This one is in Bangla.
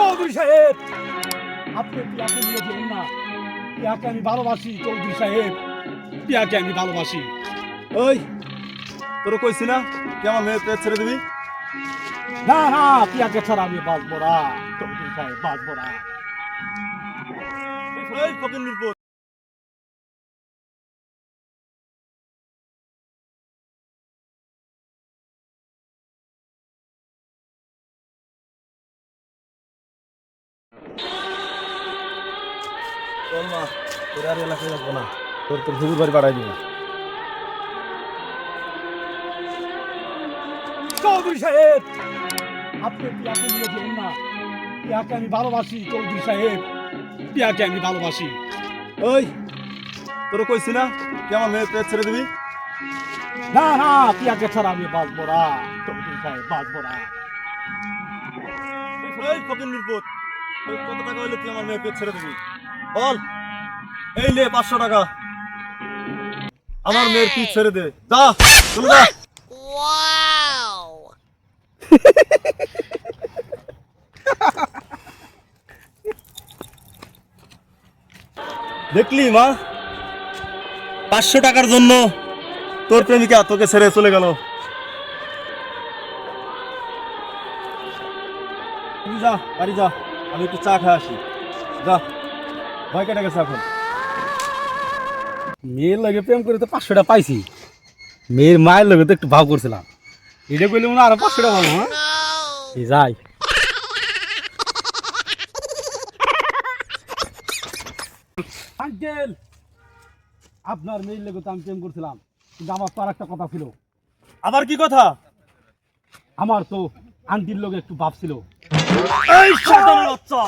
চৌধুরী সাহেব, আপনি পিয়াকে নিয়ে যেন না। পিয়াকে আমি ভালোবাসি চৌধুরী সাহেব, পিয়াকে আমি ভালোবাসি। ওই তোর কইছি না তুই আমার মেয়ের পেট ছেড়ে দিবি। না না, পিয়াকে ছাড়া আমি বাঁচবো না চৌধুরী সাহেব, বাঁচবো না। এই ফকির নির্বোধ, তোর মা তোর আর এলাকায় রাখবো না, তোর তোর হুজুর বাড়ি পাঠাই দিব। চৌধুরী সাহেব, আপনি পিয়াকে নিয়ে যেন না। পিয়াকে আমি ভালোবাসি চৌধুরী সাহেব, পিয়াকে আমি ভালোবাসি। ওই তোর কইছি না তুই আমার মেয়ের পেট ছেড়ে দিবি। না না, পিয়াকে ছাড়া আমি বাঁচবো না চৌধুরী সাহেব, বাঁচবো না। এই ফকির নির্বোধ, তোর কত টাকা হইলে তুই আমার মেয়ের পেট ছেড়ে দিবি বল। এই নে 500 টাকা, আমার মেয়ের পিঠ ছেড়ে দে, যা চলে যা। দেখলি মা, 500 টাকার জন্য তোর প্রেমিকা তোকে ছেড়ে চলে গেল। তুই যা বাড়ি যা, আমি একটু চা খেয়ে আসি, যা। ভয় কেটে গেছে এখন। মেয়ের লগে প্রেম করে তো 500 টাকা পাইছি, মেয়ের মায়ের লগে তো একটু ভাব করছিলাম, এটা করলে মনে হয় আরো 500 টাকা পাবো। হ্যাঁ এই যাই। আঙ্কেল, আপনার মেয়ের লগে তো আমি প্রেম করছিলাম, কিন্তু আমার তো আর একটা কথা ছিল। আবার কি কথা? আমার তো আন্টির লগে একটু ভাব ছিল। এই শয়তানের বাচ্চা!